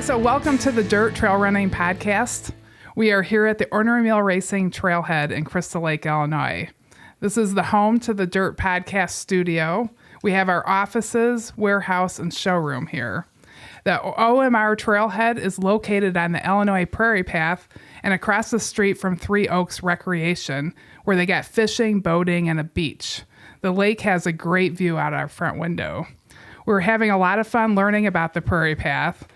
So welcome to the Dirt Trail Running Podcast. We are here at the Ornery Mule Racing Trailhead in Crystal Lake, Illinois. This is the home to the Dirt Podcast studio. We have our offices, warehouse, and showroom here. The OMR Trailhead is located on the Illinois Prairie Path and across the street from Three Oaks Recreation, where they got fishing, boating, and a beach. The lake has a great view out our front window. We're having a lot of fun learning about the Prairie Path.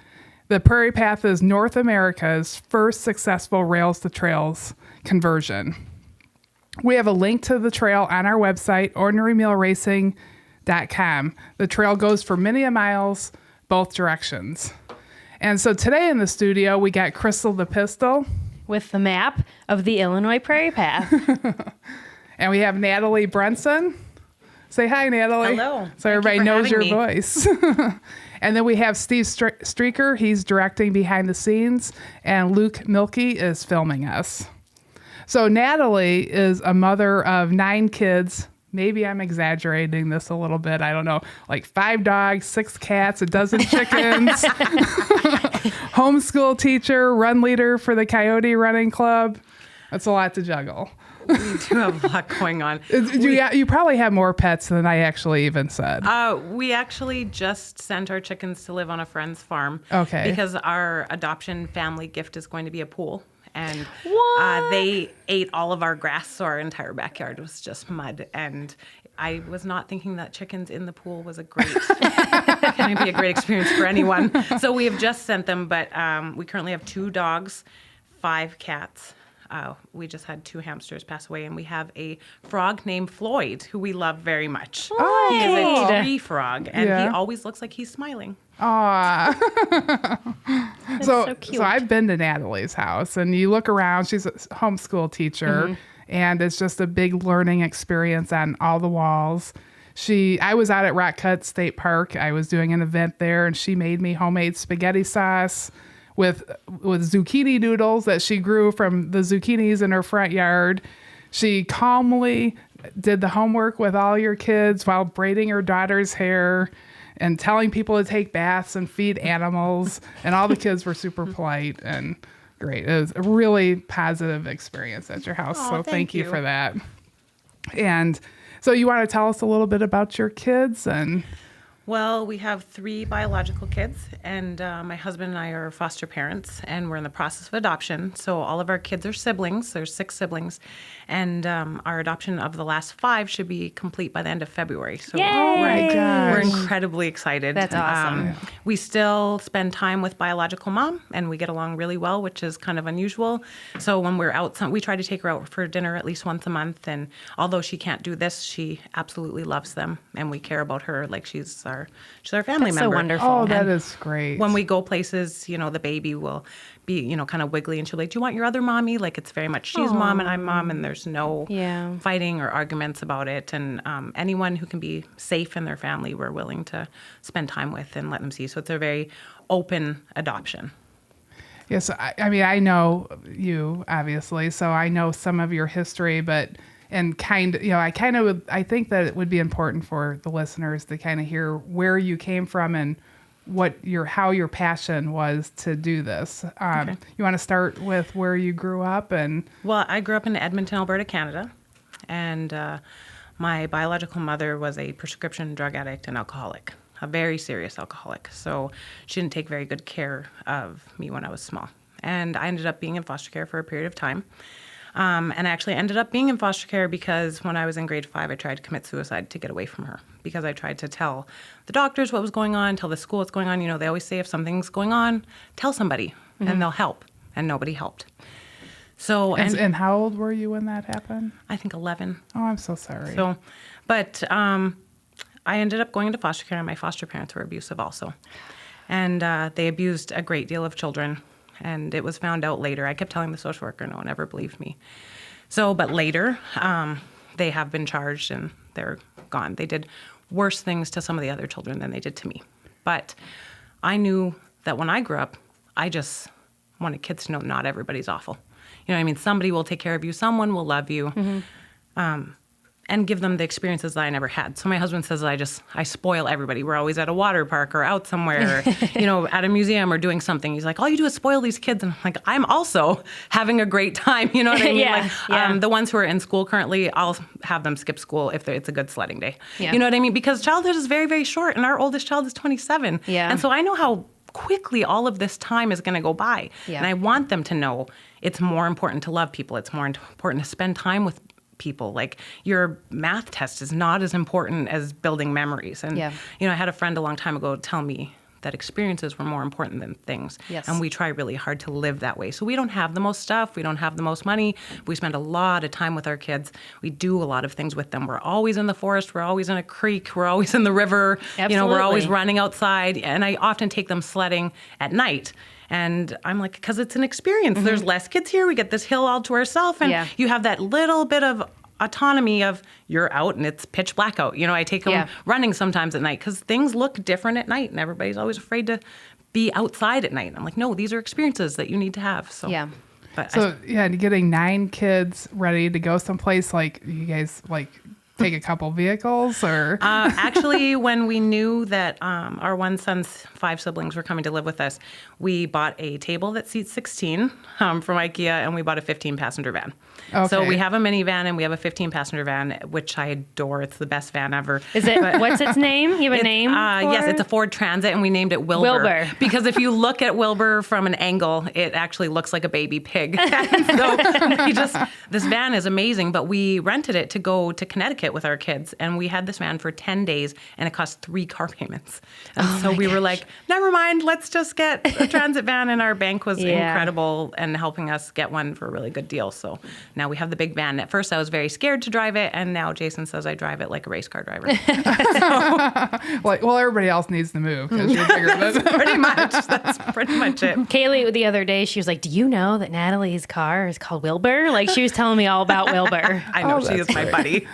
The Prairie Path is North America's first successful rails to trails conversion. We have a link to the trail on our website, ornerymuleracing.com. The trail goes for many miles, both directions. And so today in the studio, we got Crystal the Pistol. With the map of the Illinois Prairie Path. And we have Natalie Brunson. Say hi, Natalie. Hello. So everybody knows your voice. And then we have Steve Streaker. He's directing behind the scenes. And Luke Milkey is filming us. So Natalie is a mother of 9 kids. Maybe I'm exaggerating this a little bit. I don't know. Like 5 dogs, 6 cats, a dozen chickens. Homeschool teacher, run leader for the Coyote Running Club. That's a lot to juggle. We do have a lot going on. You probably have more pets than I actually even said. We actually just sent our chickens to live on a friend's farm. Okay. Because our adoption family gift is going to be a pool. And they ate all of our grass, so our entire backyard was just mud. And I was not thinking that chickens in the pool was going to be a great experience for anyone. So we have just sent them, but we currently have 2 dogs, 5 cats. We just had 2 hamsters pass away, and we have a frog named Floyd, who we love very much. Oh. He is a tree frog, and he always looks like he's smiling. Aw. So cute. So I've been to Natalie's house, and you look around. She's a homeschool teacher, and it's just a big learning experience on all the walls. I was out at Rockford State Park. I was doing an event there, and she made me homemade spaghetti sauce with zucchini noodles that she grew from the zucchinis in her front yard. She calmly did the homework with all your kids while braiding her daughter's hair and telling people to take baths and feed animals. And all the kids were super polite and great. It was a really positive experience at your house. So thank you for that. And so you want to tell us a little bit about your kids? Well, we have 3 biological kids, and my husband and I are foster parents, and we're in the process of adoption. So all of our kids are siblings. There's 6 siblings, and our adoption of the last 5 should be complete by the end of February. So we're incredibly excited. That's awesome. We still spend time with biological mom, and we get along really well, which is kind of unusual. So when we're out, we try to take her out for dinner at least once a month, and although she can't do this, she absolutely loves them, and we care about her like she's our family member. So wonderful. Oh, that is great. When we go places, the baby will be, kind of wiggly, and she'll be like, do you want your other mommy? Like, it's very much she's mom and I'm mom, and there's no fighting or arguments about it. And anyone who can be safe in their family, we're willing to spend time with and let them see. So it's a very open adoption. Yes, I mean, I know you, obviously, so I know some of your history, but... And I think that it would be important for the listeners to kind of hear where you came from and how your passion was to do this. Okay. You want to start with where you grew up Well, I grew up in Edmonton, Alberta, Canada, and my biological mother was a prescription drug addict and alcoholic, a very serious alcoholic. So she didn't take very good care of me when I was small, and I ended up being in foster care for a period of time. And I actually ended up being in foster care because when I was in grade 5, I tried to commit suicide to get away from her because I tried to tell the doctors what was going on, tell the school what's going on. They always say if something's going on, tell somebody and they'll help. And nobody helped. So and how old were you when that happened? I think 11. Oh, I'm so sorry. But I ended up going into foster care, and my foster parents were abusive also. And they abused a great deal of children. And it was found out later. I kept telling the social worker, no one ever believed me. But later, they have been charged and they're gone. They did worse things to some of the other children than they did to me. But I knew that when I grew up, I just wanted kids to know not everybody's awful. Somebody will take care of you. Someone will love you. and give them the experiences that I never had. So my husband says that I spoil everybody. We're always at a water park or out somewhere, or, at a museum or doing something. He's like, all you do is spoil these kids. And I'm like, I'm also having a great time. You know what I mean? The ones who are in school currently, I'll have them skip school if it's a good sledding day. Yeah. You know what I mean? Because childhood is very, very short, and our oldest child is 27. Yeah. And so I know how quickly all of this time is going to go by. Yeah. And I want them to know it's more important to love people. It's more important to spend time with people. Like, your math test is not as important as building memories. And, I had a friend a long time ago tell me that experiences were more important than things. Yes. And we try really hard to live that way. So we don't have the most stuff. We don't have the most money. We spend a lot of time with our kids. We do a lot of things with them. We're always in the forest. We're always in a creek. We're always in the river. Absolutely. We're always running outside. And I often take them sledding at night. And I'm like, because it's an experience. Mm-hmm. There's less kids here. We get this hill all to ourselves. And you have that little bit of autonomy of you're out and it's pitch black out. I take them running sometimes at night because things look different at night, and everybody's always afraid to be outside at night. I'm like, no, these are experiences that you need to have. So getting 9 kids ready to go someplace, like, you guys take a couple vehicles, or actually, when we knew that our one son's 5 siblings were coming to live with us, we bought a table that seats 16 from IKEA, and we bought a 15-passenger van. Okay. So we have a minivan and we have a 15-passenger van, which I adore. It's the best van ever. Is it? What's its name? You have a name? Yes, it's a Ford Transit, and we named it Wilbur. Wilbur. Because if you look at Wilbur from an angle, it actually looks like a baby pig. So this van is amazing, but we rented it to go to Connecticut with our kids, and we had this van for 10 days, and it cost 3 car payments. And so we were like, never mind, let's just get a transit van, and our bank was incredible and helping us get one for a really good deal. So now we have the big van. At first I was very scared to drive it, and now Jason says I drive it like a race car driver. Everybody else needs to move because you're bigger than That's pretty much it. Kaylee, the other day, she was like, do you know that Natalie's car is called Wilbur? Like, she was telling me all about Wilbur. I know, she is my buddy.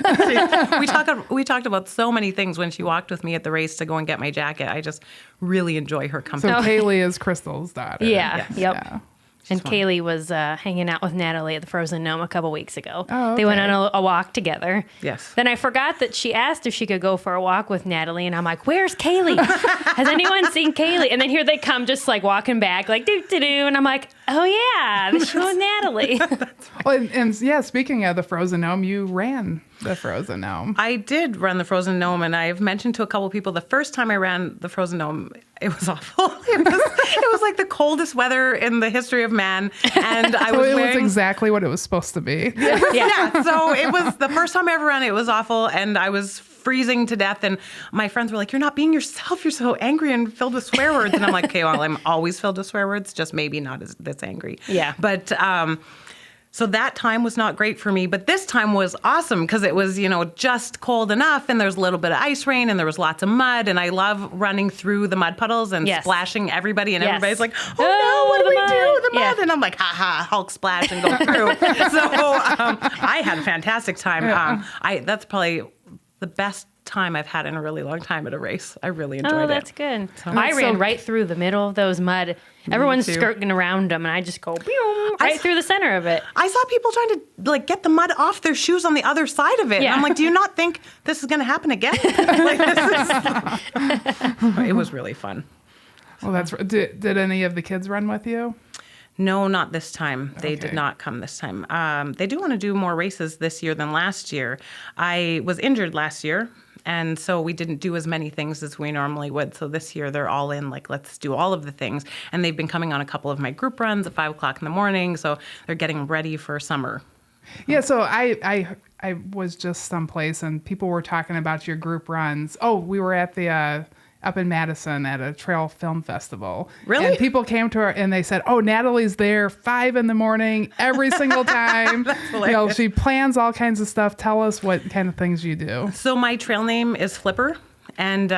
We talked about so many things when she walked with me at the race to go and get my jacket. I just really enjoy her company. So Kaylee is Crystal's daughter. Yeah. Yes. Yep. Yeah. And Kaylee was hanging out with Natalie at the Frozen Gnome a couple weeks ago. Oh, okay. They went on a walk together. Yes. Then I forgot that she asked if she could go for a walk with Natalie, and I'm like, where's Kaylee? Has anyone seen Kaylee? And then here they come just like walking back like doo-doo-doo. And I'm like, oh yeah, this was Natalie. And speaking of the Frozen Gnome, you ran the Frozen Gnome. I did run the Frozen Gnome, and I've mentioned to a couple people the first time I ran the Frozen Gnome, it was awful. It was like the coldest weather in the history of man, and I was wearing... was exactly what it was supposed to be. Yeah, so it was the first time I ever ran. It was awful, and I was freezing to death, and my friends were like, you're not being yourself. You're so angry and filled with swear words. And I'm like, okay, well, I'm always filled with swear words, just maybe not this angry. Yeah. But so that time was not great for me, but this time was awesome because it was, just cold enough, and there was a little bit of ice rain, and there was lots of mud, and I love running through the mud puddles and splashing everybody, and everybody's like, oh no, what do we do? The mud. And I'm like, ha ha, Hulk splash and go through. So I had a fantastic time. That's probably the best time I've had in a really long time at a race. I really enjoyed it. Oh, that's good. So, I ran right through the middle of those mud. Everyone's skirting around them, and I just go right through the center of it. I saw people trying to get the mud off their shoes on the other side of it. Yeah. And I'm like, do you not think this is going to happen again? It was really fun. Well, did any of the kids run with you? No, not this time. They Okay. did not come this time. They do want to do more races this year than last year. I was injured last year, and so we didn't do as many things as we normally would. So this year they're all in, let's do all of the things. And they've been coming on a couple of my group runs at 5 o'clock in the morning. So they're getting ready for summer. Yeah, so I was just someplace, and people were talking about your group runs. Oh, we were at the... up in Madison at a trail film festival. Really? And people came to her and they said, oh, Natalie's there 5 a.m. every single time. That's hilarious. She plans all kinds of stuff. Tell us what kind of things you do. So my trail name is Flipper. And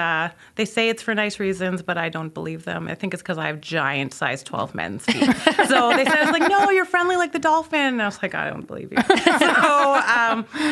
they say it's for nice reasons, but I don't believe them. I think it's because I have giant size 12 men's feet. So they said, it's like, no, you're friendly like the dolphin. And I was like, I don't believe you. So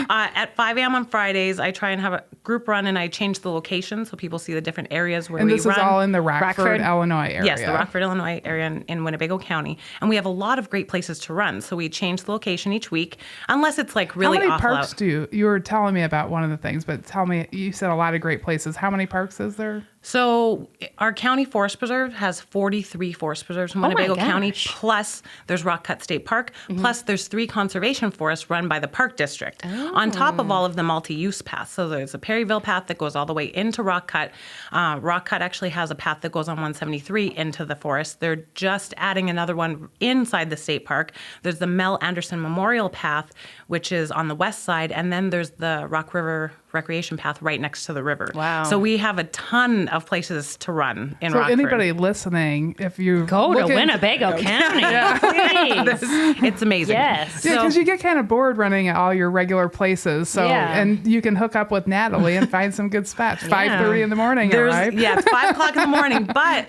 at 5 a.m. on Fridays, I try and have a group run, and I change the location so people see the different areas where we run. And this is all in the Rockford, Illinois area. Yes, the Rockford, Illinois area in Winnebago County. And we have a lot of great places to run. So we change the location each week, unless it's like really How many awful parks out. you were telling me about one of the things, but tell me, you said a lot of great places. How many parks is there? So our county forest preserve has 43 forest preserves in my Winnebago County, gosh. plus there's Rock Cut State Park, plus there's 3 conservation forests run by the Park District, on top of all of the multi-use paths. So there's a Perryville path that goes all the way into Rock Cut. Rock Cut actually has a path that goes on 173 into the forest. They're just adding another one inside the state park. There's the Mel Anderson Memorial Path, which is on the west side, and then there's the Rock River Recreation Path right next to the river. Wow. So we have a ton of places to run in So Rockford. anybody listening, if you Go to look at- Winnebago County. Please. It's amazing. Yes. Yeah, So- because you get kind of bored running at all your regular places. So, Yeah. and you can hook up with Natalie and find some good spots. 5:30 in the morning, right? Yeah, it's 5 o'clock in the morning. But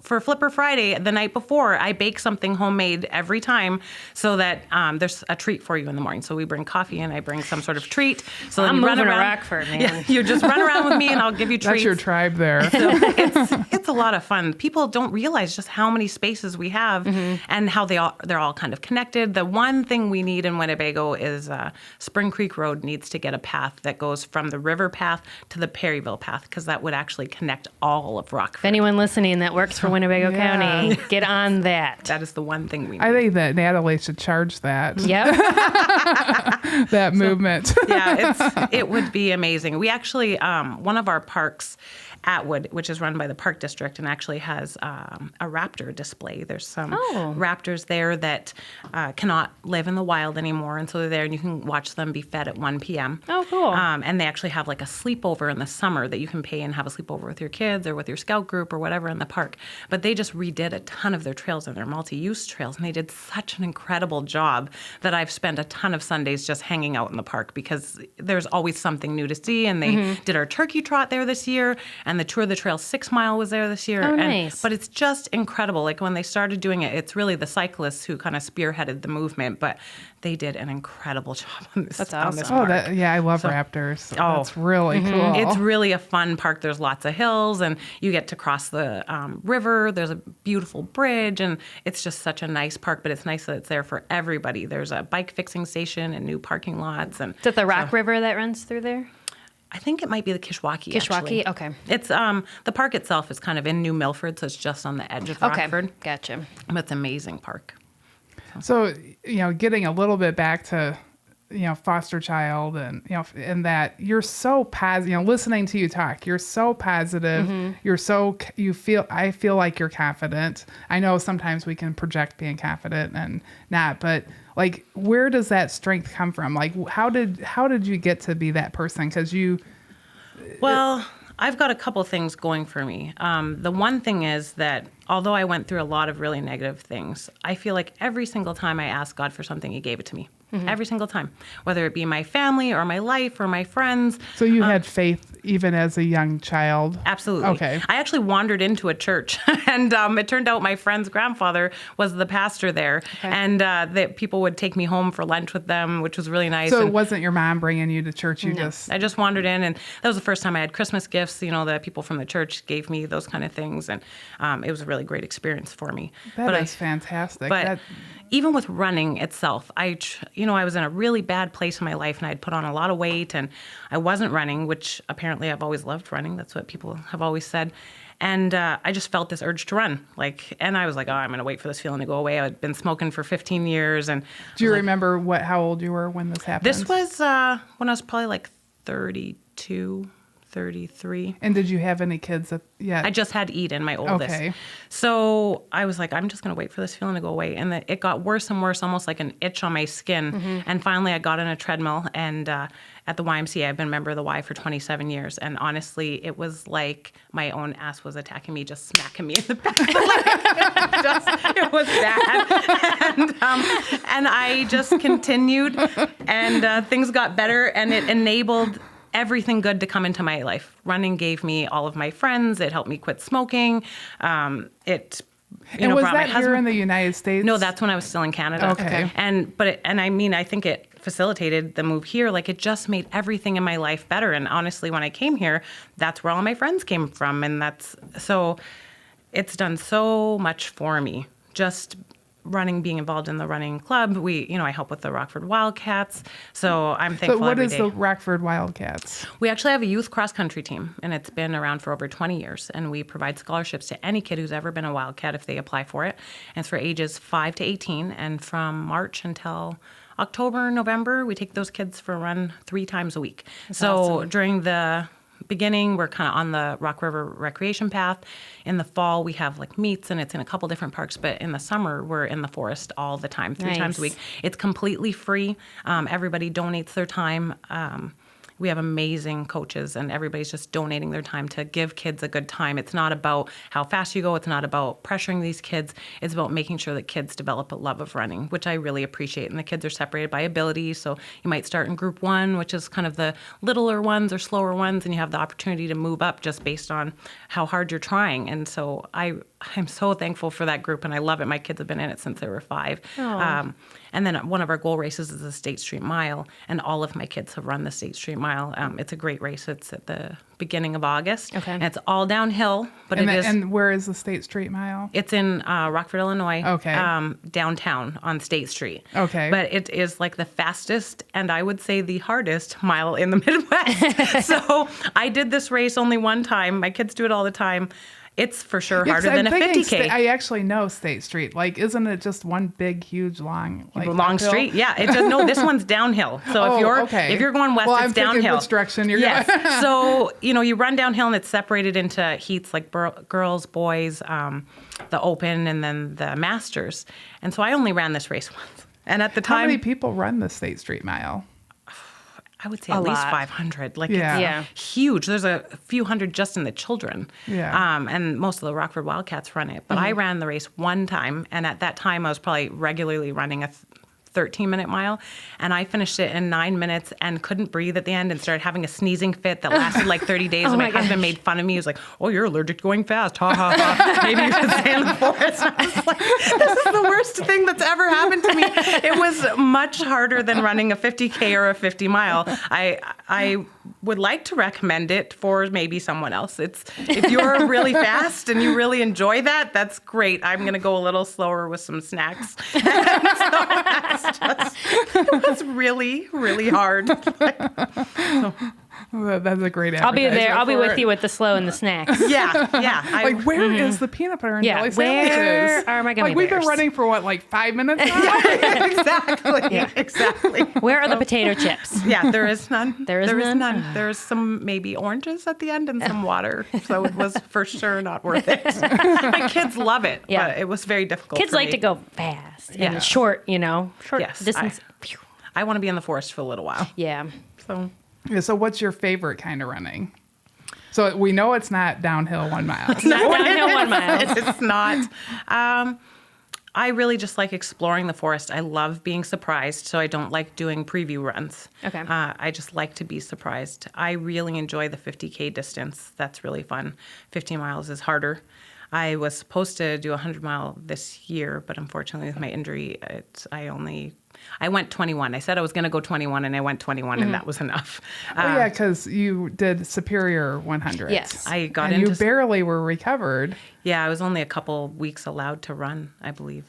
for Flipper Friday, the night before, I bake something homemade every time so that there's a treat for you in the morning. So we bring coffee and I bring some sort of treat. So I'm you run moving to around. Rockford, man. Yeah, you just run around with me and I'll give you treats. That's your tribe there. So it's a lot of fun. People don't realize just how many spaces we have and how they're all kind of connected. The one thing we need in Winnebago is Spring Creek Road needs to get a path that goes from the river path to the Perryville path, because that would actually connect all of Rockford. If anyone listening that works for Winnebago Yeah. County, get on that. That is the one thing we need. I think that Natalie should charge that Yep. that movement. Yeah, it would be amazing. We actually, one of our parks, Atwood, which is run by the Park District and actually has a raptor display. There's some raptors there that cannot live in the wild anymore, and so they're there and you can watch them be fed at 1 p.m. Oh, cool. And they actually have like a sleepover in the summer that you can pay and have a sleepover with your kids or with your scout group or whatever in the park. But they just redid a ton of their trails and their multi-use trails, and they did such an incredible job that I've spent a ton of Sundays just hanging out in the park because there's always something new to see. And they did our turkey trot there this year, and the Tour of the Trail 6 Mile was there this year. Oh, nice. But it's just incredible. Like when they started doing it, it's really the cyclists who kind of spearheaded the movement, but they did an incredible job on this. That's on this awesome. park. I love raptors. Oh. That's really cool. It's really a fun park. There's lots of hills, and you get to cross the river. There's a beautiful bridge, and it's just such a nice park. But it's nice that it's there for everybody. There's a bike fixing station and new parking lots. And Is it the Rock River that runs through there? I think it might be the Kishwaukee. Kishwaukee? Actually. Okay. It's the park itself is kind of in New Milford, so it's just on the edge of Okay. Rockford. Gotcha. But it's an amazing park. So, getting a little bit back to, foster child and, and that you're so positive, listening to you talk, you're so positive. I feel like you're confident. I know sometimes we can project being confident and not, but like, where does that strength come from? Like, how did you get to be that person? Cause Well, I've got a couple things going for me. The one thing is that although I went through a lot of really negative things, I feel like every single time I asked God for something, He gave it to me. Every single time, whether it be my family or my life or my friends. so you had faith even as a young child? Absolutely. Okay. I actually wandered into a church, and it turned out my friend's grandfather was the pastor there, and that people would take me home for lunch with them, which was really nice. So And it wasn't your mom bringing you to church? You just, I just wandered in, and that was the first time I had Christmas gifts. The people from the church gave me those kind of things, and it was a really great experience for me. that is fantastic. But even with running itself, I was in a really bad place in my life, and I'd put on a lot of weight, and I wasn't running, which apparently I've always loved running. That's what people have always said. And I just felt this urge to run. And I was like, I'm going to wait for this feeling to go away. I'd been smoking for 15 years. And do you remember how old you were when this happened? this was when I was probably like 32, 33. And did you have any kids yet? I just had Eden, my oldest. Okay. So I was like, I'm just going to wait for this feeling to go away. And it got worse and worse, almost like an itch on my skin. And finally, I got on a treadmill. And at the YMCA, I've been a member of the Y for 27 years. And honestly, it was like my own ass was attacking me, just smacking me in the back. It was bad. And I just continued. And things got better. And it enabled everything good to come into my life. Running gave me all of my friends. It helped me quit smoking. And was brought my that here husband. in the United States? No, that's when I was still in Canada. Okay. I think it facilitated the move here. Like, it just made everything in my life better. And honestly, when I came here, that's where all my friends came from. And it's done so much for me. Just running, being involved in the running club. I help with the Rockford Wildcats. So I'm thankful what every is day. the Rockford Wildcats? We actually have a youth cross-country team, and it's been around for over 20 years. And we provide scholarships to any kid who's ever been a Wildcat if they apply for it. And it's for ages 5 to 18. And from March until October, November, we take those kids for a run 3 times a week. Awesome. During the beginning, we're kind of on the Rock River recreation path. In the fall, we have like meets, and it's in a couple different parks. But in the summer, we're in the forest all the time, 3 times a week. It's completely free. Everybody donates their time. We have amazing coaches, and everybody's just donating their time to give kids a good time. It's not about how fast you go. It's not about pressuring these kids. It's about making sure that kids develop a love of running, which I really appreciate. And the kids are separated by ability. So you might start in group 1, which is kind of the littler ones or slower ones, and you have the opportunity to move up just based on how hard you're trying. And so I'm so thankful for that group, and I love it. My kids have been in it since they were 5. And then one of our goal races is the State Street Mile, and all of my kids have run the State Street Mile. It's a great race. It's at the beginning of August. Okay. And it's all downhill, but And where is the State Street Mile? It's in Rockford, Illinois. Okay. Downtown on State Street. Okay. But it is like the fastest and I would say the hardest mile in the Midwest. So I did this race only one time. My kids do it all the time. It's for sure harder than a 50K. I actually know State Street. Like, isn't it just one big, huge, long, long uphill? street? Yeah. It does. No, this one's downhill. So if you're going west, it's I'm thinking downhill. which direction you're yes. going. So you run downhill, and it's separated into heats like girls, boys, the Open, and then the Masters. And so I only ran this race once. And at the time, How many people run the State Street Mile? I would say at least 500. Like, Yeah. it's huge. There's a few hundred just in the children. Yeah. And most of the Rockford Wildcats run it. But I ran the race one time, and at that time I was probably regularly running a 13-minute mile, and I finished it in 9 minutes and couldn't breathe at the end and started having a sneezing fit that lasted like 30 days. And my husband made fun of me. He was like, "Oh, you're allergic to going fast. Ha, ha, ha. Maybe you should stay in the forest." And I was like, this is the worst thing that's ever happened to me. It was much harder than running a 50K or a 50 mile. I would like to recommend it for maybe someone else. If you're really fast and you really enjoy that, that's great. I'm going to go a little slower with some snacks. It was really, really hard. That's a great I'll be there. advertisement I'll be for with it. you with the slow and the snacks. Yeah. Like, where is the peanut butter and jelly sandwiches? Where are my gummy Like, we've been bears? running for what, like 5 minutes now? Exactly. Where are the potato chips? Yeah, there is none. There is none? There's some maybe oranges at the end and some water. So it was for sure not worth it. My kids love it, Yeah. but it was very difficult Kids for like me. to go fast Yeah. and short Yes, distance. I want to be in the forest for a little while. Yeah. So Yeah, so what's your favorite kind of running? So we know it's not downhill 1 mile. Not downhill 1 mile. It's not. I really just like exploring the forest. I love being surprised, so I don't like doing preview runs. Okay. I just like to be surprised. I really enjoy the 50K distance. That's really fun. 50 miles is harder. I was supposed to do a 100-mile this year, but unfortunately with my injury, I went 21. I said I was going to go 21, and I went 21, and that was enough. Oh, yeah, because you did Superior 100. Yes. I got and into... you barely were recovered. Yeah, I was only a couple weeks allowed to run, I believe.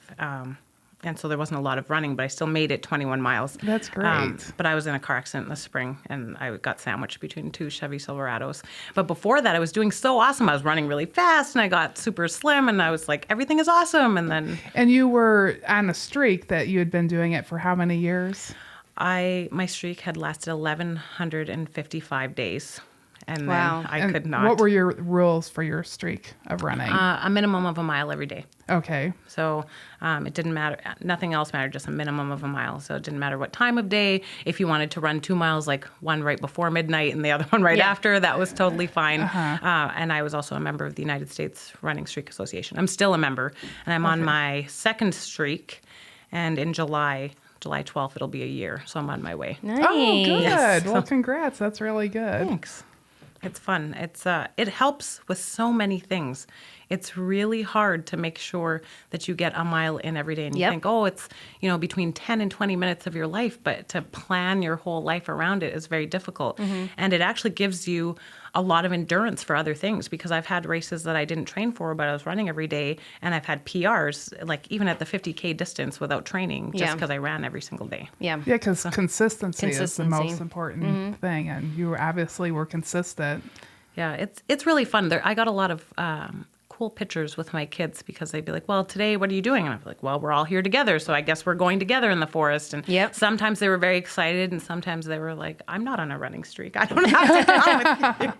And so there wasn't a lot of running, but I still made it 21 miles. That's great. But I was in a car accident in the spring, and I got sandwiched between 2 Chevy Silverados. But before that, I was doing so awesome. I was running really fast, and I got super slim, and I was like, everything is awesome. And then... And you were on a streak that you had been doing it for how many years? My streak had lasted 1,155 days. And Wow. then I And could not. What were your rules for your streak of running? A minimum of a mile every day. Okay. So it didn't matter. Nothing else mattered, just a minimum of a mile. So it didn't matter what time of day. If you wanted to run 2 miles, like one right before midnight and the other one right after, that was totally fine. And I was also a member of the United States Running Streak Association. I'm still a member. And I'm on my second streak. And in July, July 12th, it'll be a year. So I'm on my way. Nice. Oh, good. Yes. Well, congrats. That's really good. Thanks. It's fun. It helps with so many things. It's really hard to make sure that you get a mile in every day, and you Yep. think, oh, it's between 10 and 20 minutes of your life, but to plan your whole life around it is very difficult. And it actually gives you a lot of endurance for other things, because I've had races that I didn't train for, but I was running every day, and I've had PRs, like even at the 50K distance without training, just Yeah. because I ran every single day. Yeah. Yeah, because consistency is the Consistency. most important thing, and you obviously were consistent. Yeah, it's really fun. I got a lot of cool pictures with my kids, because they'd be like, well, today, what are you doing? And I'm like, well, we're all here together, so I guess we're going together in the forest. And Yep. sometimes they were very excited, and sometimes they were like, I'm not on a running streak. I don't have to come with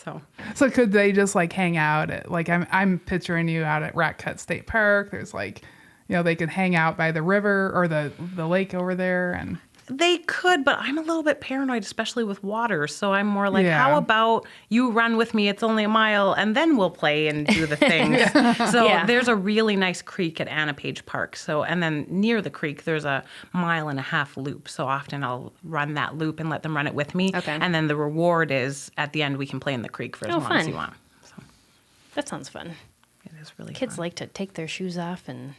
you. So could they just like hang out at, like, I'm picturing you out at Rockford State Park. There's like, they could hang out by the river or the lake over there, and They could, but I'm a little bit paranoid, especially with water. So I'm more like, Yeah. how about you run with me? It's only a mile, and then we'll play and do the things. So Yeah. there's a really nice creek at Anna-Page Park. And then near the creek, there's a 1.5 mile loop. So often I'll run that loop and let them run it with me. Okay. And then the reward is at the end, we can play in the creek for as long as fun. you want. So That sounds fun. it is really Kids fun. like to take their shoes off and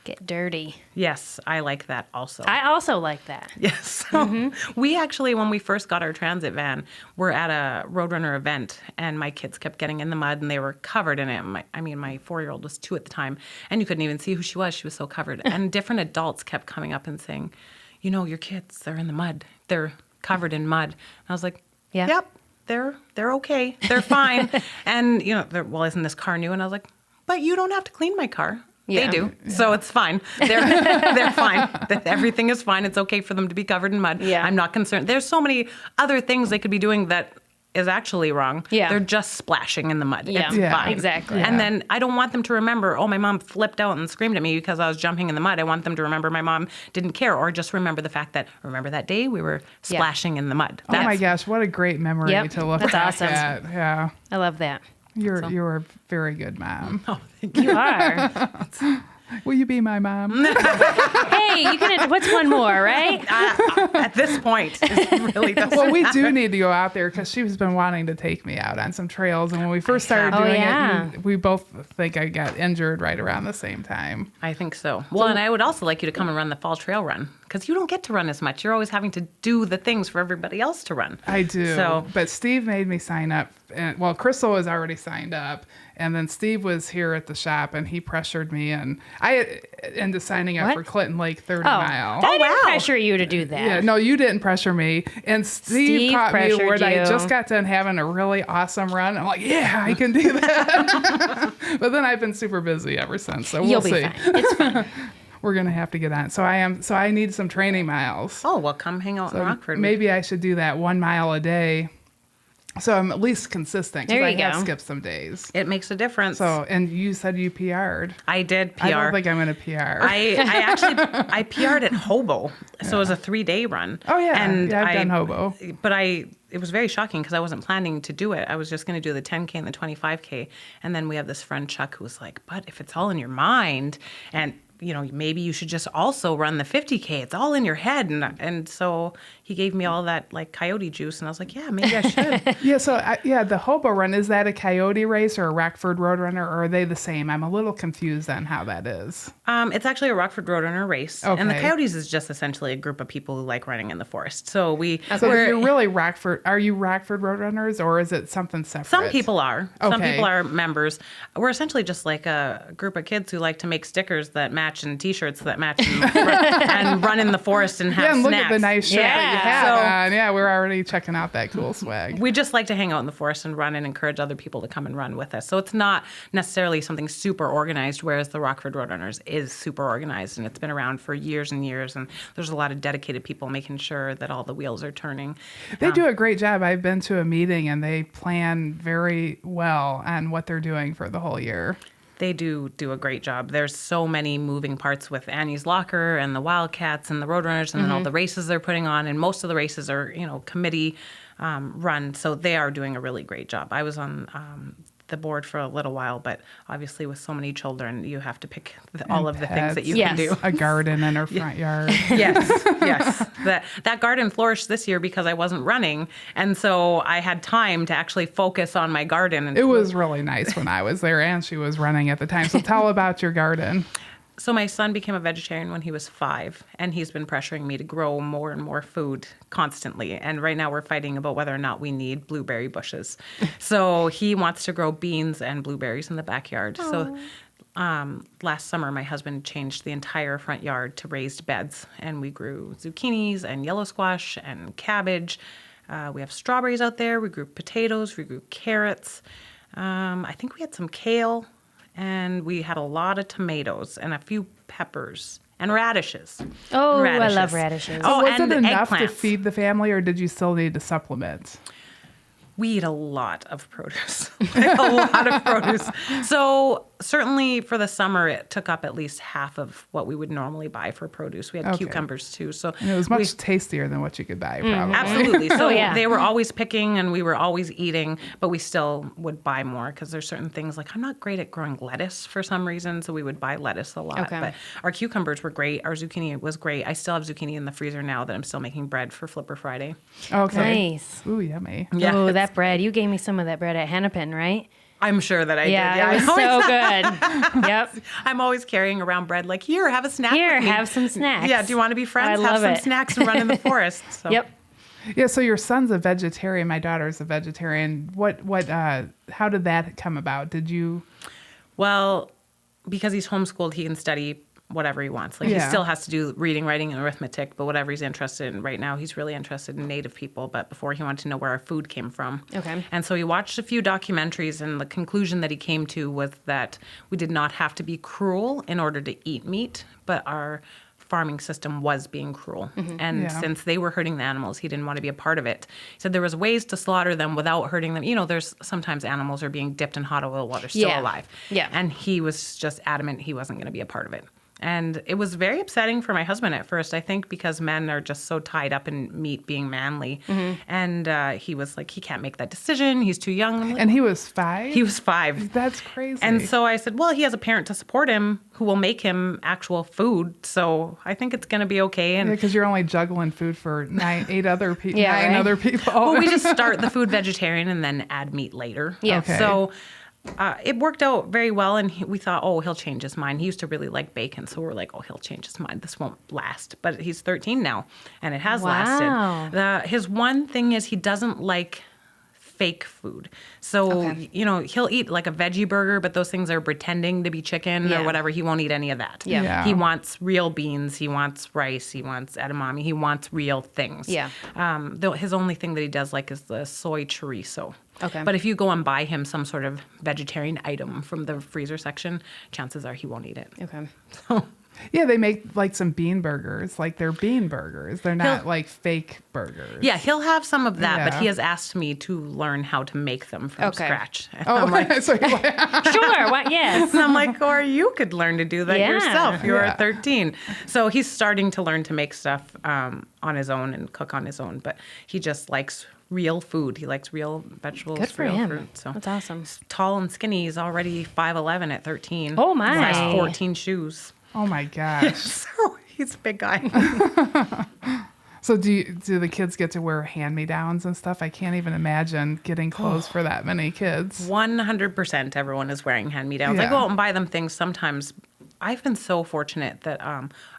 get dirty. Yes, I like that also. I also like that. Yes. So we actually, when we first got our transit van, we're at a Roadrunner event, and my kids kept getting in the mud, and they were covered in it. My 4-year-old was 2 at the time, and you couldn't even see who she was. She was so covered. And different adults kept coming up and saying, your kids, they're in the mud. They're covered in mud. And I was like, Yeah. yep, they're okay. They're fine. And, well, isn't this car new? And I was like, but you don't have to clean my car. Yeah. They do. So it's fine. They're fine. Everything is fine. It's okay for them to be covered in mud. Yeah. I'm not concerned. There's so many other things they could be doing that is actually wrong. Yeah. They're just splashing in the mud. Yeah. It's Yeah. fine. Exactly. And then I don't want them to remember, oh, my mom flipped out and screamed at me because I was jumping in the mud. I want them to remember my mom didn't care, or just remember the fact that, remember that day we were splashing in the mud. oh my gosh, what a great memory Yep, to look that's back awesome. at. Yeah, I love that. you're a very good mom. You are. Will you be my mom? Hey, you can. What's one more, right? At this point, it really doesn't Well, we matter. do need to go out there because she's been wanting to take me out on some trails. And when we first started Oh, doing yeah. it, we both think I got injured right around the same time. I think so. Well, and I would also like you to come and run the fall trail run, because you don't get to run as much. You're always having to do the things for everybody else to run. I do. So- But Steve made me sign up. And, well, Crystal was already signed up. And then Steve was here at the shop, and he pressured me. And I into signing up What? for Clinton Lake 30 Oh, mile. I didn't wow. pressure you to do that. Yeah, no, you didn't pressure me. And Steve caught me pressured where I you. just got done having a really awesome run. I'm like, yeah, I can do that. But then I've been super busy ever since. So we'll You'll see. be fine. It's fine. We're gonna have to get on. So I need some training miles. Oh, well, come hang out in Rockford. Maybe I should do that 1 mile a day. So I'm at least consistent. 'Cause There I you have go. skipped some days. It makes a difference. So, and you said you PR'd. I did PR. I don't think I'm gonna PR. I PR'd at Hobo, so it was a 3-day run. Oh, yeah. and Yeah, I've done Hobo. But it was very shocking because I wasn't planning to do it. I was just going to do the 10K and the 25K, and then we have this friend Chuck who was like, "But if it's all in your mind, and maybe you should just also run the 50K. It's all in your head." And so he gave me all that like coyote juice, and I was like, "Yeah, maybe I should." Yeah, so the Hobo Run, is that a Coyote race or a Rockford Roadrunner, or are they the same? I'm a little confused on how that is. It's actually a Rockford Roadrunner race, and the Okay. Coyotes is just essentially a group of people who like running in the forest. So So you're really Rockford. Are you Rockford Roadrunners, or is it something separate? Some people are. Some Okay. people are members. We're essentially just like a group of kids who like to make stickers that match and T-shirts that match and run in the forest and have Yeah, and look snacks. at the nice shirt that you Yeah. have So- on. Yeah, we're already checking out that cool swag. We just like to hang out in the forest and run and encourage other people to come and run with us. So it's not necessarily something super organized, whereas the Rockford Roadrunners is super organized, and it's been around for years and years, and there's a lot of dedicated people making sure that all the wheels are turning. They do a great job. I've been to a meeting, and they plan very well on what they're doing for the whole year. They do a great job. There's so many moving parts with Annie's Locker and the Wildcats and the Roadrunners and then all the races they're putting on. And most of the races are, committee run. So they are doing a really great job. I was on the board for a little while, but obviously with so many children, you have to pick all of the things that pets. you Yes. can do. A garden in her front yard. Yes. That garden flourished this year because I wasn't running, and so I had time to actually focus on my garden. And It was really nice when I was there, and she was running at the time. So tell about your garden. So my son became a vegetarian when he was 5, and he's been pressuring me to grow more and more food constantly. And right now we're fighting about whether or not we need blueberry bushes. So he wants to grow beans and blueberries in the backyard. So last summer, my husband changed the entire front yard to raised beds, and we grew zucchinis and yellow squash and cabbage. We have strawberries out there. We grew potatoes. We grew carrots. I think we had some kale, and we had a lot of tomatoes and a few peppers and radishes. Oh, I love radishes. Oh, Was and it enough to eggplants. feed the family, or did you still need to supplement? We eat a lot of produce, like a lot of produce. So certainly for the summer, it took up at least half of what we would normally buy for produce. We had Okay. cucumbers too. So And it was much tastier than what you could buy, probably. absolutely. So yeah. they were always picking and we were always eating, but we still would buy more because there's certain things like I'm not great at growing lettuce for some reason. So we would buy lettuce a lot. Okay. But our cucumbers were great. Our zucchini was great. I still have zucchini in the freezer now that I'm still making bread for Flipper Friday. Okay. Nice. Ooh, yummy. Yeah. Oh, that bread. You gave me some of that bread at Hennepin, right? I'm sure that I Yeah, did. Yeah, it was so good. Yep. I'm always carrying around bread like, here, have a snack Here, with me. have some snacks. Yeah, do you want to be friends? I Have love some it. snacks and run in the forest. So. Yep. Yeah, so your son's a vegetarian. My daughter's a vegetarian. How did that come about? Did you? Well, because he's homeschooled, he can study whatever he wants. Like he Yeah. still has to do reading, writing, and arithmetic, but whatever he's interested in right now, he's really interested in Native people. But before he wanted to know where our food came from. Okay. And so he watched a few documentaries, and the conclusion that he came to was that we did not have to be cruel in order to eat meat, but our farming system was being cruel. And Yeah. since they were hurting the animals, he didn't want to be a part of it. He said there was ways to slaughter them without hurting them. You know, there's sometimes animals are being dipped in hot oil while they're still Yeah. alive. Yeah. And he was just adamant he wasn't going to be a part of it. And it was very upsetting for my husband at first, I think, because men are just so tied up in meat being manly. And he was like, he can't make that decision. He's too young. I'm like, And he was 5? he was 5. That's crazy. And so I said, well, he has a parent to support him who will make him actual food. So I think it's going to be okay. And because you're only juggling food for 8 other people. Yeah, 9 right? other people. well, we just start the food vegetarian and then add meat later. Yeah. Okay. So it worked out very well, and we thought, oh, he'll change his mind. He used to really like bacon, so we're like, oh, he'll change his mind. This won't last. But he's 13 now, and it has Wow. lasted. His one thing is he doesn't like fake food. So, Okay. you know, he'll eat like a veggie burger, but those things are pretending to be chicken Yeah. or whatever. He won't eat any of that. Yeah. Yeah. He wants real beans. He wants rice. He wants edamame. He wants real things. Yeah. His only thing that he does like is the soy chorizo. Okay. But if you go and buy him some sort of vegetarian item from the freezer section, chances are he won't eat it. Okay. Yeah, they make like some bean burgers. Like they're bean burgers. They're not like fake burgers. Yeah, he'll have some of that, but Yeah. he has asked me to learn how to make them from Okay. scratch. And Oh, I'm like, so you're like, Sure. What? Yes. and I'm like, or you could learn to do that Yeah. yourself. You're Yeah. 13. So he's starting to learn to make stuff on his own and cook on his own, but he just likes real food. He likes real vegetables, Good for real him. fruit. So That's awesome. he's tall and skinny. He's already 5'11" at 13. Oh, my. Size 14 shoes. oh my gosh. So he's a big guy. So do the kids get to wear hand-me-downs and stuff? I can't even imagine getting clothes for that many kids. 100% everyone is wearing hand-me-downs. I Yeah. go out and buy them things sometimes. I've been so fortunate that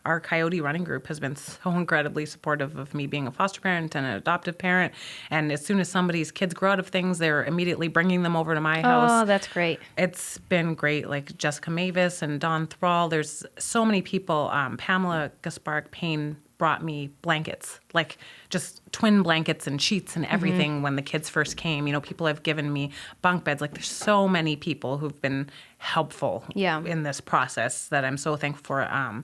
our Coyote Running group has been so incredibly supportive of me being a foster parent and an adoptive parent. And as soon as somebody's kids grow out of things, they're immediately bringing them over to my house. Oh, that's great. It's been great, like Jessica Mavis and Dawn Thrall. There's so many people. Pamela Gaspark-Payne brought me blankets, like just twin blankets and sheets and everything when the kids first came. You know, people have given me bunk beds. Like there's so many people who've been helpful Yeah. in this process that I'm so thankful for.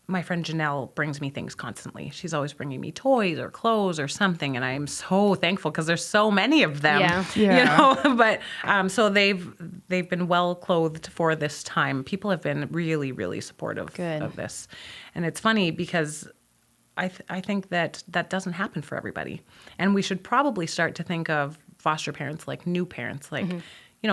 My friend Janelle brings me things constantly. She's always bringing me toys or clothes or something, and I am so thankful because there's so many of them. Yeah. Yeah. You know, but so they've been well clothed for this time. People have been really, really supportive Good. of this, and it's funny because I think that doesn't happen for everybody, and we should probably start to think of foster parents like new parents, like.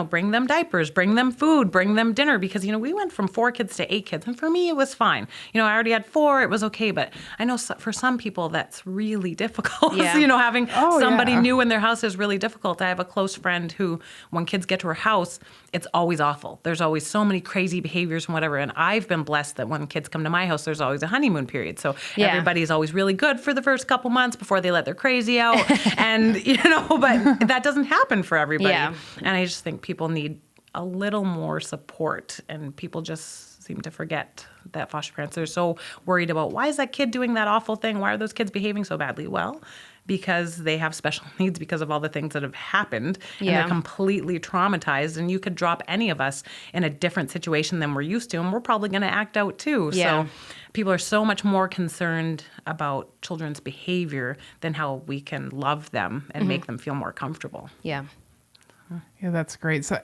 bring them diapers, bring them food, bring them dinner, because, we went from 4 kids to 8 kids. And for me, it was fine. I already had 4. It was okay. But I know for some people, that's really difficult. Yeah. Having somebody new in their house is really difficult. I have a close friend who, when kids get to her house, it's always awful. There's always so many crazy behaviors and whatever. And I've been blessed that when kids come to my house, there's always a honeymoon period. So everybody's always really good for the first couple months before they let their crazy out. And, but that doesn't happen for everybody. Yeah. And I just think people need a little more support, and people just seem to forget that foster parents are so worried about, why is that kid doing that awful thing? Why are those kids behaving so badly? Well, because they have special needs because of all the things that have happened, and they're completely traumatized, and you could drop any of us in a different situation than we're used to, and we're probably going to act out too. Yeah. So people are so much more concerned about children's behavior than how we can love them and make them feel more comfortable. Yeah. Yeah, that's great. So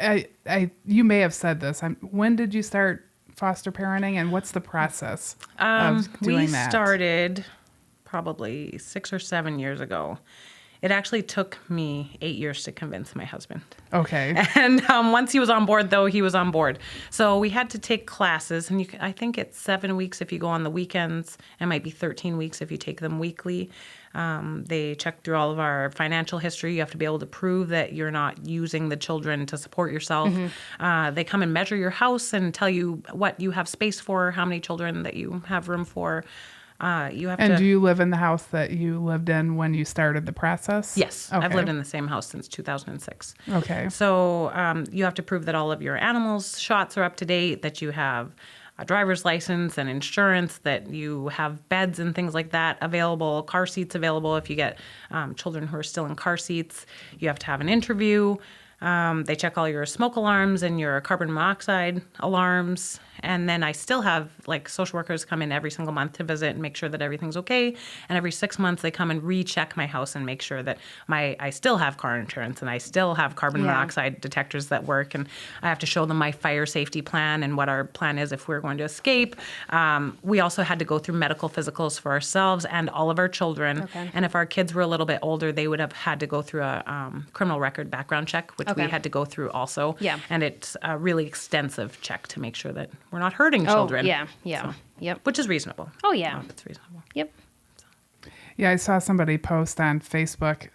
you may have said this. When did you start foster parenting, and what's the process of doing that? We started probably 6 or 7 years ago. It actually took me 8 years to convince my husband. Okay. And once he was on board, though, he was on board. So we had to take classes, and I think it's 7 weeks if you go on the weekends. It might be 13 weeks if you take them weekly. They check through all of our financial history. You have to be able to prove that you're not using the children to support yourself. They come and measure your house and tell you what you have space for, how many children that you have room for. Do you live in the house that you lived in when you started the process? Yes. Okay. I've lived in the same house since 2006. Okay. So you have to prove that all of your animals' shots are up to date, that you have a driver's license and insurance, that you have beds and things like that available, car seats available if you get children who are still in car seats. You have to have an interview. They check all your smoke alarms and your carbon monoxide alarms. And then I still have social workers come in every single month to visit and make sure that everything's okay. And every 6 months they come and recheck my house and make sure that I still have car insurance and I still have carbon monoxide detectors that work. And I have to show them my fire safety plan and what our plan is if we're going to escape. We also had to go through medical physicals for ourselves and all of our children. Okay. And if our kids were a little bit older, they would have had to go through a criminal record background check, which we had to go through also. Yeah. And it's a really extensive check to make sure that we're not hurting children. Oh, yeah. Yep. Which is reasonable. Oh, yeah. It's reasonable. Yep. Yeah, I saw somebody post on Facebook,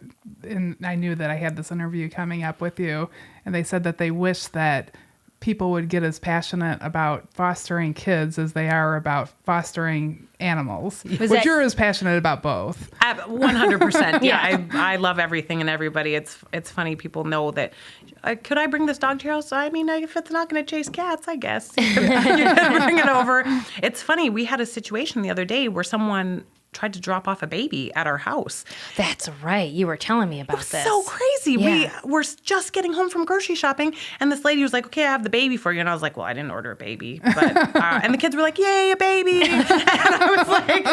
and I knew that I had this interview coming up with you, and they said that they wish that people would get as passionate about fostering kids as they are about fostering animals. But you're as passionate about both. 100%. Yeah, I love everything and everybody. It's funny, people know that, could I bring this dog to your house? I mean, if it's not going to chase cats, I guess. You can bring it over. It's funny, we had a situation the other day where someone tried to drop off a baby at our house. That's right. You were telling me about this. So crazy. Yeah. We were just getting home from grocery shopping, and this lady was like, okay, I have the baby for you. And I was like, well, I didn't order a baby. But and the kids were like, yay, a baby. And I was like,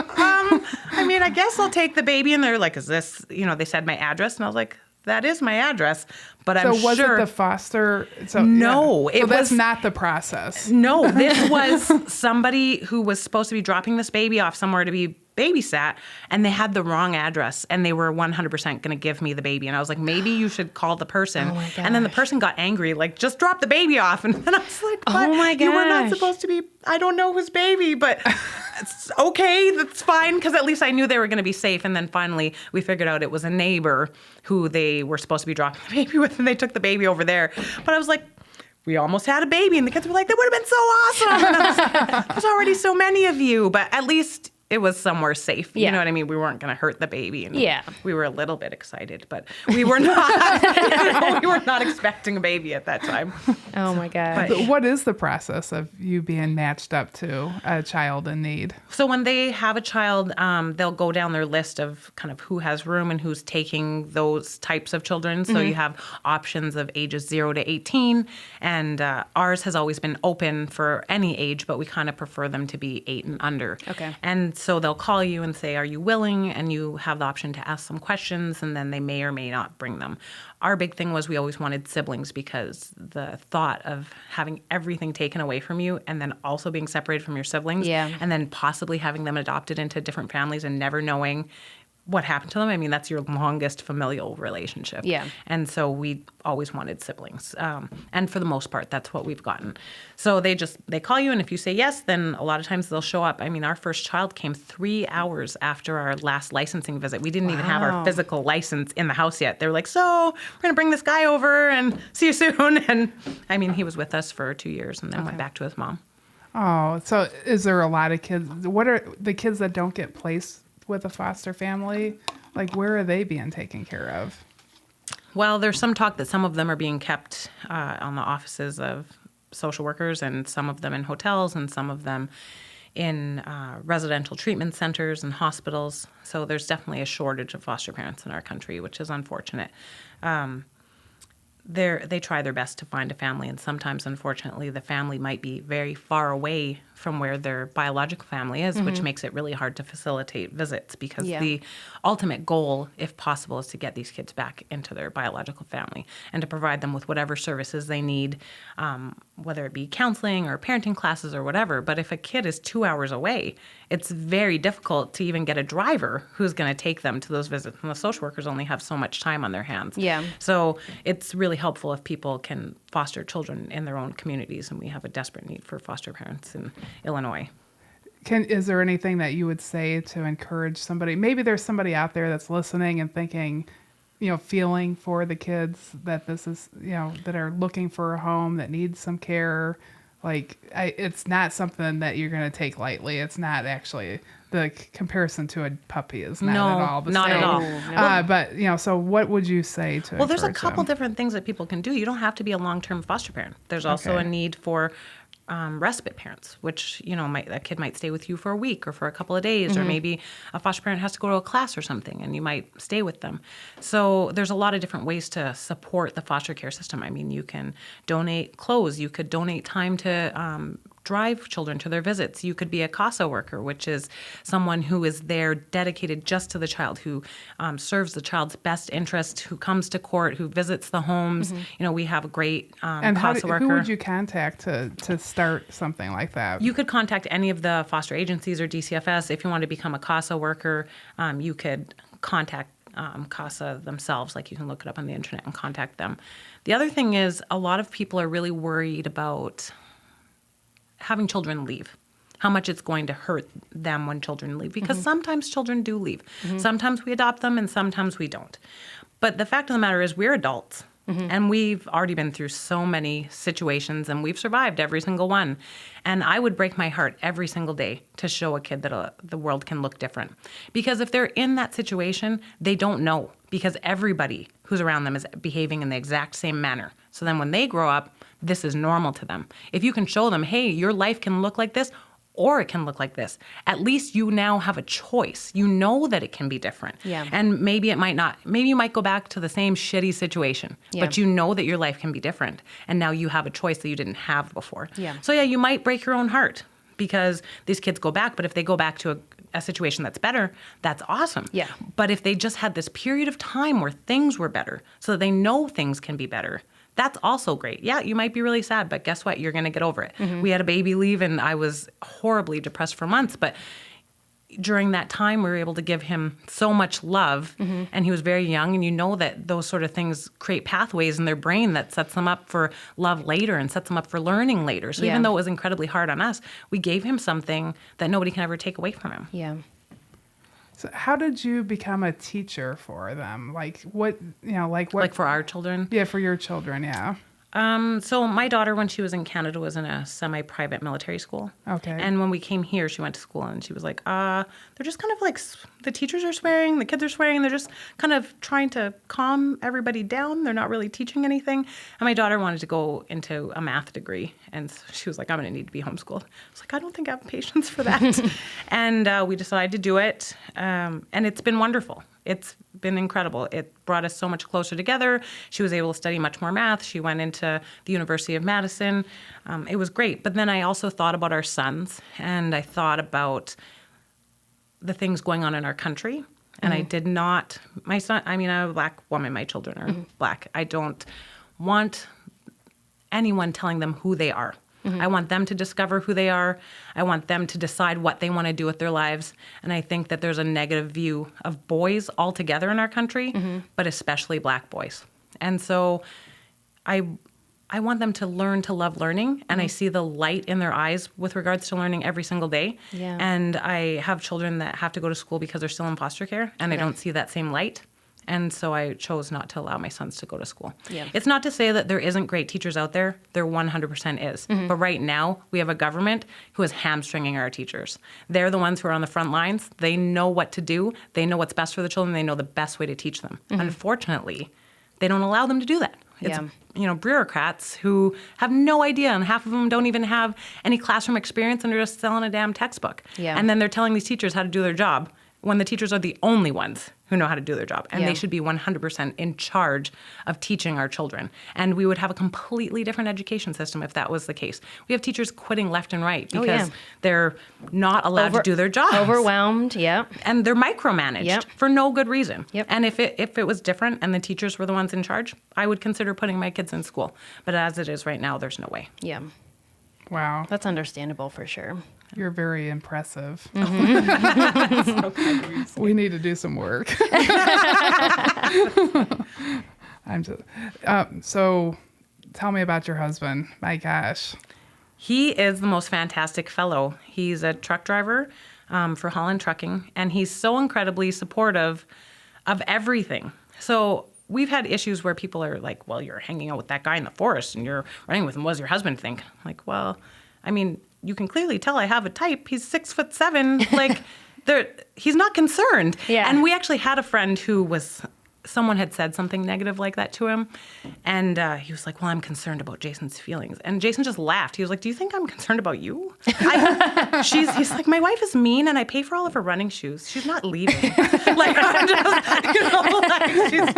I mean, I guess I'll take the baby. And they're like, is this, they said my address. And I was like, that is my address. But I'm sure. So was it the foster? No. So that's not the process. No, this was somebody who was supposed to be dropping this baby off somewhere to be babysat, and they had the wrong address, and they were 100% going to give me the baby. And I was like, maybe you should call the person. Oh my and then the person got angry, like, just drop the baby off. And then I was like, but oh my you were not gosh. supposed to be, I don't know whose baby, but it's okay, that's fine, because at least I knew they were going to be safe. And then finally we figured out it was a neighbor who they were supposed to be dropping the baby with, and they took the baby over there. But I was like, we almost had a baby, and the kids were like, that would have been so awesome. And I was like, there's already so many of you, but at least it was somewhere safe. Yeah. You know what I mean? We weren't going to hurt the baby. And Yeah. we were a little bit excited, but we were not, we were not expecting a baby at that time. Oh my God. But what is the process of you being matched up to a child in need? So when they have a child, they'll go down their list of kind of who has room and who's taking those types of children. So you have options of ages 0 to 18. And ours has always been open for any age, but we kind of prefer them to be 8 and under. Okay. And so they'll call you and say, are you willing? And you have the option to ask some questions, and then they may or may not bring them. Our big thing was we always wanted siblings, because the thought of having everything taken away from you and then also being separated from your siblings Yeah. and then possibly having them adopted into different families and never knowing what happened to them. I mean, that's your longest familial relationship. Yeah. And so we always wanted siblings. And for the most part, that's what we've gotten. So they call you, and if you say yes, then a lot of times they'll show up. I mean, our first child came 3 hours after our last licensing visit. We didn't even have our physical license in the house yet. They were like, so we're going to bring this guy over and see you soon. And I mean, he was with us for 2 years and then went back to his mom. Oh, so is there a lot of kids? What are the kids that don't get placed with a foster family? Like, where are they being taken care of? Well, there's some talk that some of them are being kept on the offices of social workers, and some of them in hotels, and some of them in residential treatment centers and hospitals. So there's definitely a shortage of foster parents in our country, which is unfortunate. They try their best to find a family, and sometimes, unfortunately, the family might be very far away from where their biological family is, which makes it really hard to facilitate visits, because the ultimate goal, if possible, is to get these kids back into their biological family and to provide them with whatever services they need, whether it be counseling or parenting classes or whatever. But if a kid is 2 hours away, it's very difficult to even get a driver who's going to take them to those visits. And the social workers only have so much time on their hands. Yeah. So it's really helpful if people can foster children in their own communities, and we have a desperate need for foster parents in Illinois. Is there anything that you would say to encourage somebody? Maybe there's somebody out there that's listening and thinking, feeling for the kids that this is, that are looking for a home, that needs some care. Like, it's not something that you're going to take lightly. It's not actually, the comparison to a puppy is not at all the not same. at all. But, so what would you say to Well, there's a encourage couple them? different things that people can do. You don't have to be a long-term foster parent. There's also a need for respite parents, which, a kid might stay with you for a week or for a couple of days, or maybe a foster parent has to go to a class or something, and you might stay with them. So there's a lot of different ways to support the foster care system. I mean, you can donate clothes. You could donate time to drive children to their visits. You could be a CASA worker, which is someone who is there dedicated just to the child, who serves the child's best interest, who comes to court, who visits the homes. We have a great And CASA worker. who would you contact to start something like that? You could contact any of the foster agencies or DCFS. If you want to become a CASA worker, you could contact CASA themselves. Like, you can look it up on the internet and contact them. The other thing is, a lot of people are really worried about having children leave, how much it's going to hurt them when children leave, because sometimes children do leave. Sometimes we adopt them and sometimes we don't. But the fact of the matter is, we're adults. And we've already been through so many situations, and we've survived every single one. And I would break my heart every single day to show a kid that the world can look different. Because if they're in that situation, they don't know, because everybody who's around them is behaving in the exact same manner. So then when they grow up, this is normal to them. If you can show them, hey, your life can look like this, or it can look like this, at least you now have a choice. You know that it can be different. Yeah. And maybe it might not. Maybe you might go back to the same shitty situation, but you know that your life can be different. And now you have a choice that you didn't have before. Yeah. So you might break your own heart because these kids go back, but if they go back to a situation that's better, that's awesome. Yeah. But if they just had this period of time where things were better, so that they know things can be better, that's also great. Yeah, you might be really sad, but guess what? You're going to get over it. We had a baby leave, and I was horribly depressed for months, but during that time, we were able to give him so much love, and he was very young, and you know that those sort of things create pathways in their brain that sets them up for love later and sets them up for learning later. So even though it was incredibly hard on us, we gave him something that nobody can ever take away from him. Yeah. So how did you become a teacher for them? Like what? Like for our children? Yeah, for your children, yeah. So my daughter, when she was in Canada, was in a semi-private military school. Okay. And when we came here, she went to school, and she was like, they're just kind of like, the teachers are swearing, the kids are swearing, and they're just kind of trying to calm everybody down. They're not really teaching anything. And my daughter wanted to go into a math degree, and she was like, I'm going to need to be homeschooled. I was like, I don't think I have patience for that. And we decided to do it, and it's been wonderful. It's been incredible. It brought us so much closer together. She was able to study much more math. She went into the University of Madison. It was great. But then I also thought about our sons, and I thought about the things going on in our country. And I did not, my son, I'm a black woman, my children are black. I don't want anyone telling them who they are. I want them to discover who they are. I want them to decide what they want to do with their lives. And I think that there's a negative view of boys altogether in our country, but especially Black boys. And so I want them to learn to love learning, and I see the light in their eyes with regards to learning every single day. Yeah. And I have children that have to go to school because they're still in foster care, and I don't see that same light. And so I chose not to allow my sons to go to school. Yeah. It's not to say that there isn't great teachers out there. There 100% is. But right now, we have a government who is hamstringing our teachers. They're the ones who are on the front lines. They know what to do. They know what's best for the children. They know the best way to teach them. Unfortunately, they don't allow them to do that. It's, bureaucrats who have no idea, and half of them don't even have any classroom experience, and they're just selling a damn textbook. Yeah. And then they're telling these teachers how to do their job when the teachers are the only ones who know how to do their job. And they should be 100% in charge of teaching our children. And we would have a completely different education system if that was the case. We have teachers quitting left and right because they're not allowed to do their jobs. Overwhelmed, yep. And they're micromanaged for no good reason. Yep. And if it was different and the teachers were the ones in charge, I would consider putting my kids in school. But as it is right now, there's no way. Yeah. Wow. That's understandable for sure. You're very impressive. We need to do some work. So tell me about your husband. My gosh. He is the most fantastic fellow. He's a truck driver for Holland Trucking, and he's so incredibly supportive of everything. So we've had issues where people are like, well, you're hanging out with that guy in the forest and you're running with him. What does your husband think? I'm like, well, I mean, you can clearly tell I have a type. He's 6'7". Like, he's not concerned. Yeah. And we actually had a friend someone had said something negative like that to him. And he was like, well, I'm concerned about Jason's feelings. And Jason just laughed. He was like, do you think I'm concerned about you? He's like, my wife is mean and I pay for all of her running shoes. She's not leaving. Like, I'm just,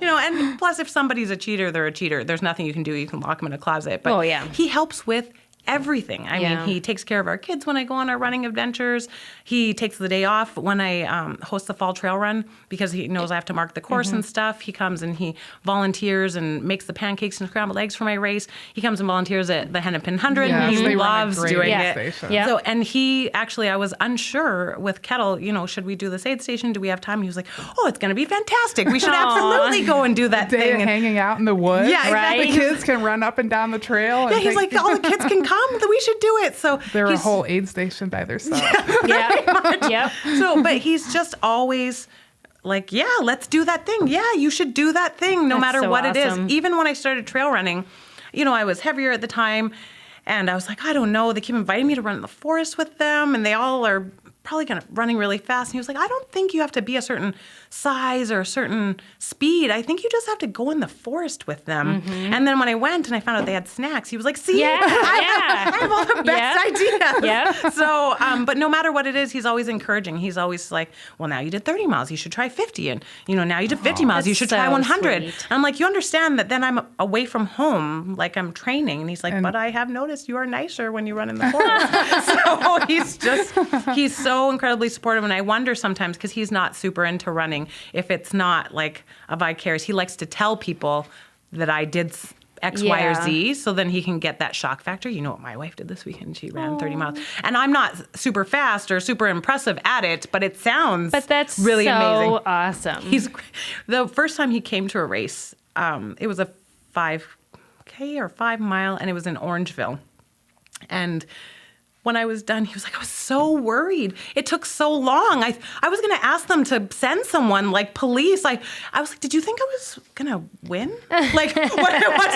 and plus if somebody's a cheater, they're a cheater. There's nothing you can do. You can lock them in a closet. But he helps with everything. I mean, he takes care of our kids when I go on our running adventures. He takes the day off when I host the fall trail run because he knows I have to mark the course and stuff. He comes and he volunteers and makes the pancakes and scrambled eggs for my race. He comes and volunteers at the Hennepin 100. Yes, He they run a loves great doing aid it. station. Yeah. So, and he actually, I was unsure with Kettle, should we do this aid station? Do we have time? He was like, oh, it's going to be fantastic. We should absolutely go and do that Day thing. of hanging out in the woods. Yeah, right. The kids can run up and down the trail. Yeah, he's like, all the kids can come. We should do it. So they're a whole aid station by themselves. Yep. So, but he's just always like, yeah, let's do that thing. Yeah, you should do that thing no That's matter so what it awesome. is. Even when I started trail running, I was heavier at the time and I was like, I don't know. They keep inviting me to run in the forest with them and they all are probably kind of running really fast. And he was like, I don't think you have to be a certain size or a certain speed. I think you just have to go in the forest with them. And then when I went and I found out they had snacks, he was like, see, I have all the best ideas. Yeah. So, but no matter what it is, he's always encouraging. He's always like, well, now you did 30 miles, you should try 50. And, now you did 50 miles, you should try 100. Sweet. And I'm like, you understand that then I'm away from home, like I'm training. And he's like, but I have noticed you are nicer when you run in the forest. So he's so incredibly supportive. And I wonder sometimes, because he's not super into running, if it's not like a vicarious, he likes to tell people that I did X, Y, or Z, so then he can get that shock factor. You know what my wife did this weekend? She ran 30 miles. And I'm not super fast or super impressive at it, but it sounds really amazing. Awesome. The first time he came to a race, it was a 5K or 5 mile, and it was in Orangeville. And when I was done, he was like, I was so worried. It took so long. I was going to ask them to send someone, like police. I was like, did you think I was going to win? Like, what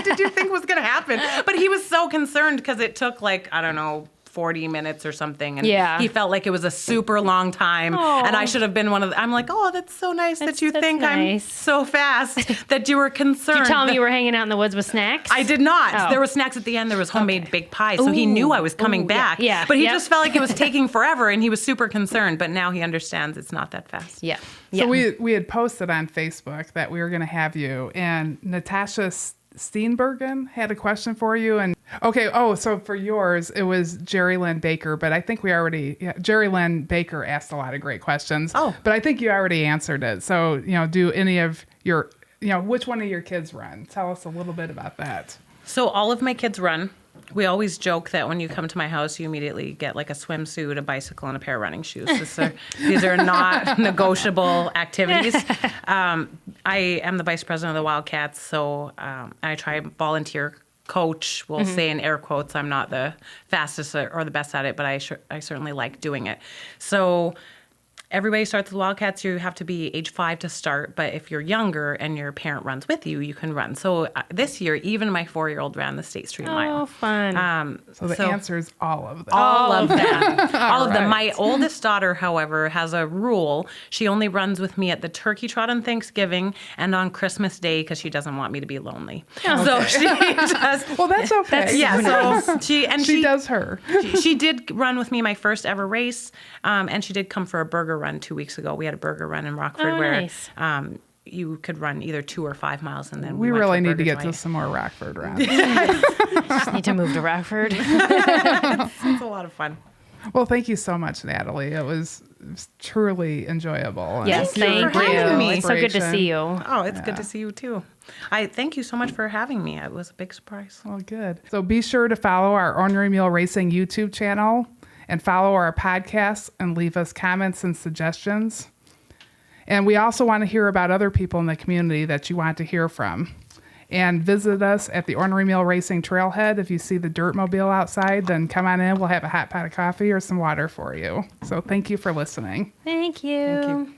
did you think was going to happen? But he was so concerned because it took like, I don't know, 40 minutes or something. And he felt like it was a super long time. Aww. And I should have been one of the, I'm like, oh, that's so nice that you think nice. I'm so fast that you were concerned. Did you tell him you were hanging out in the woods with snacks? I did not. Oh. There were snacks at the end. There was homemade baked pie. So he knew I was coming back. Yeah. But he just felt like it was taking forever and he was super concerned. But now he understands it's not that fast. Yeah. So we had posted on Facebook that we were going to have you, and Natashas Steenbergen had a question for you. And so for yours, it was Jerry Lynn Baker, but I think Jerry Lynn Baker asked a lot of great questions. Oh. But I think you already answered it. So, do any of your, which one of your kids run? Tell us a little bit about that. So all of my kids run. We always joke that when you come to my house, you immediately get like a swimsuit, a bicycle, and a pair of running shoes. These are not negotiable activities. I am the vice president of the Wildcats, so I try and volunteer coach. We'll say in air quotes, I'm not the fastest or the best at it, but I certainly like doing it. So everybody starts with Wildcats. You have to be age 5 to start, but if you're younger and your parent runs with you, you can run. So this year, even my 4-year-old ran the State Street Mile. Oh, fun. So the answer is all of them. All of them. All of them. right. My oldest daughter, however, has a rule. She only runs with me at the turkey trot on Thanksgiving and on Christmas Day because she doesn't want me to be lonely. So she does. Well, that's okay. Yeah, so she does her. she did run with me my first ever race, and she did come for a burger run 2 weeks ago. We had a burger run in Rockford where nice. you could run either 2 or 5 miles, and then We went really a need to burger get to joint. some more Rockford runs. Just need to move to Rockford. It's a lot of fun. Well, thank you so much, Natalie. It was truly enjoyable. and Yes, Thank you thank for having you. me. It's so good to see you. Oh, it's good to see you too. I thank you so much for having me. It was a big surprise. Well, good. So be sure to follow our Ornery Mule Racing YouTube channel and follow our podcast and leave us comments and suggestions. And we also want to hear about other people in the community that you want to hear from. And visit us at the Ornery Mule Racing Trailhead. If you see the dirt mobile outside, then come on in. We'll have a hot pot of coffee or some water for you. So thank you for listening. Thank you. Thank you.